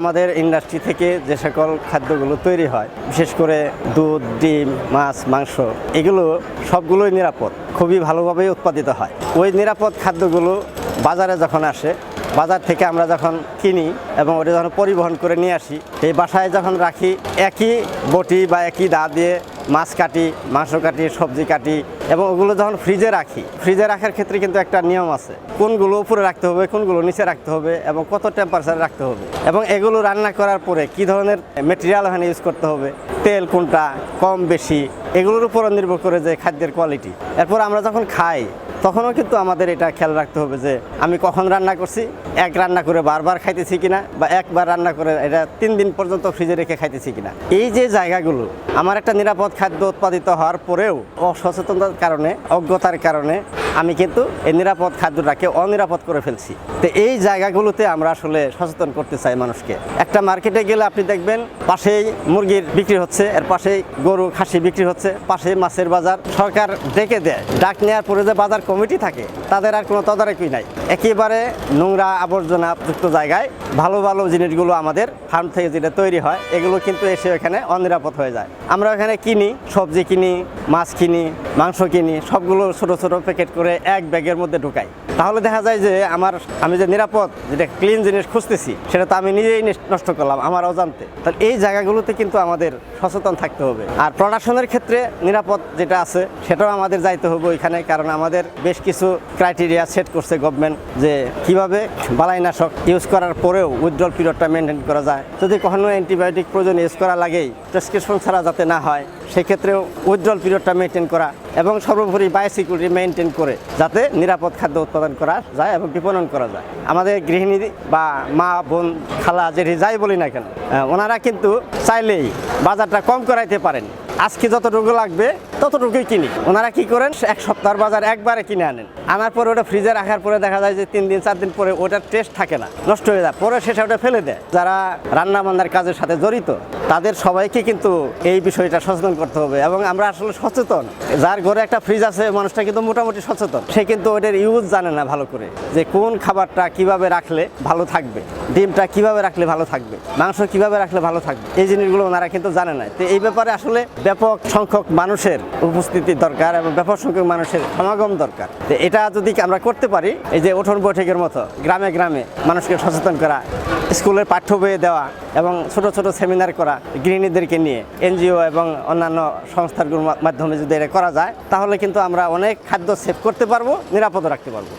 আমাদের ইন্ডাস্ট্রি থেকে যে সকল খাদ্যগুলো তৈরি হয়, বিশেষ করে দুধ, ডিম, মাছ, মাংস, এগুলো সবগুলোই নিরাপদ, খুবই ভালোভাবেই উৎপাদিত হয়। ওই নিরাপদ খাদ্যগুলো বাজারে যখন আসে, বাজার থেকে আমরা যখন কিনি এবং ওটা যখন পরিবহন করে নিয়ে আসি, এই বাসায় যখন রাখি, একই বটি বা একই দা দিয়ে মাছ কাটি, মাংস কাটি, সবজি কাটি এবং ওগুলো যখন ফ্রিজে রাখি, ফ্রিজে রাখার ক্ষেত্রে কিন্তু একটা নিয়ম আছে, কোনগুলো উপরে রাখতে হবে, কোনগুলো নিচে রাখতে হবে এবং কত টেম্পারেচারে রাখতে হবে এবং এগুলো রান্না করার পরে কী ধরনের মেটেরিয়াল ওখানে ইউজ করতে হবে, তেল কোনটা কম বেশি, এগুলোর উপরও নির্ভর করে যে খাদ্যের কোয়ালিটি। এরপর আমরা যখন খাই তখনও কিন্তু আমাদের এটা খেয়াল রাখতে হবে যে আমি কখন রান্না করছি, এক রান্না করে বারবার খাইতেছি কিনা, বা একবার রান্না করে এটা 3 দিন পর্যন্ত ফ্রিজে রেখে খাইতেছি কিনা। এই যে জায়গাগুলো, আমার একটা নিরাপদ খাদ্য উৎপাদিত হওয়ার পরেও অসচেতনতার কারণে, অজ্ঞতার কারণে আমি কিন্তু এই নিরাপদ খাদ্যটাকে অনিরাপদ করে ফেলছি। তো এই জায়গাগুলোতে আমরা আসলে সচেতন করতে চাই মানুষকে। একটা মার্কেটে গেলে আপনি দেখবেন পাশেই মুরগির বিক্রি হচ্ছে, এর পাশেই গরু খাসি বিক্রি হচ্ছে, পাশেই মাছের বাজার। সরকার ডেকে দেয়, ডাক নেওয়ার পরে যে বাজার কমিটি থাকে তাদের আর কোনো তদারকি নাই। একেবারে নোংরা আবর্জনা যুক্ত জায়গায় ভালো ভালো জিনিসগুলো আমাদের ফার্ম থেকে যেটা তৈরি হয় এগুলো কিন্তু এসে এখানে অনিরাপদ হয়ে যায়। আমরা এখানে কিনি, সবজি কিনি, মাছ কিনি, মাংস কিনি, সবগুলো ছোট ছোট প্যাকেট করে এক ব্যাগের মধ্যে ঢুকাই। তাহলে দেখা যায় যে আমি যে নিরাপদ, যেটা ক্লিন জিনিস খুঁজতেছি, সেটা তো আমি নিজেই নষ্ট করলাম আমার অজান্তে। তাহলে এই জায়গাগুলোতে কিন্তু আমাদের সচেতন থাকতে হবে। আর প্রোডাকশনের ক্ষেত্রে নিরাপদ যেটা আছে সেটাও আমাদের যাইতে হবে ওইখানে, কারণ আমাদের বেশ কিছু ক্রাইটেরিয়া সেট করছে গভর্নমেন্ট যে কিভাবে বালাইনাশক ইউজ করার পরেও উইথড্রল পিরিয়ডটা মেনটেন করা যায়। যদি কখনো অ্যান্টিবায়োটিক প্রয়োজন ইউজ করা লাগেই, প্রেসক্রিপশন ছাড়া যাতে না হয়, সেক্ষেত্রেও উইথড্রল পিরিয়ডটা মেনটেন করা এবং সর্বোপরি বায়োসিকিউরিটি মেনটেন করে যাতে নিরাপদ খাদ্য উৎপাদন করা যায় এবং বিপণন করা যায়। আমাদের গৃহিণী বা মা, বোন, খালা, জেঠি যাই বলি না কেন, ওনারা কিন্তু চাইলেই বাজারটা কম করাইতে পারেন। আজকে যতটুকু লাগবে ততটুকুই কিনি। ওনারা কি করেন, এক সপ্তাহের বাজার একবারে কিনে আনার পরে ওটা ফ্রিজে রাখার পরে দেখা যায় যে 3 দিন 4 দিন পরে ওটার টেস্ট থাকে না, নষ্ট হয়ে যায়, পরে শেষে ওটা ফেলে দেয়। যারা রান্না বান্নার কাজের সাথে জড়িত তাদের সবাইকে কিন্তু এই বিষয়টা সচেতন করতে হবে এবং আমরা আসলে সচেতন। যার ঘরে একটা ফ্রিজ আছে মানুষটা কিন্তু মোটামুটি সচেতন, সে কিন্তু ওটার ইউজ জানে না ভালো করে, যে কোন খাবারটা কিভাবে রাখলে ভালো থাকবে, ডিমটা কিভাবে রাখলে ভালো থাকবে, মাংস কিভাবে রাখলে ভালো থাকবে, এই জিনিসগুলো ওনারা কিন্তু জানে না। তো এই ব্যাপারে আসলে ব্যাপক সংখ্যক মানুষের উপস্থিতি দরকার এবং ব্যাপক সংখ্যক মানুষের সমাগম দরকার। তো এটা যদি আমরা করতে পারি, এই যে উঠোন বৈঠকের মতো গ্রামে গ্রামে মানুষকে সচেতন করা, স্কুলের পাঠ্য বইয়ে দেওয়া এবং ছোট ছোট সেমিনার করা গৃহিণীদেরকে নিয়ে, এনজিও এবং অন্যান্য সংস্থাগুলোর মাধ্যমে যদি এটা করা যায়, তাহলে কিন্তু আমরা অনেক খাদ্য সেভ করতে পারবো, নিরাপদ রাখতে পারবো।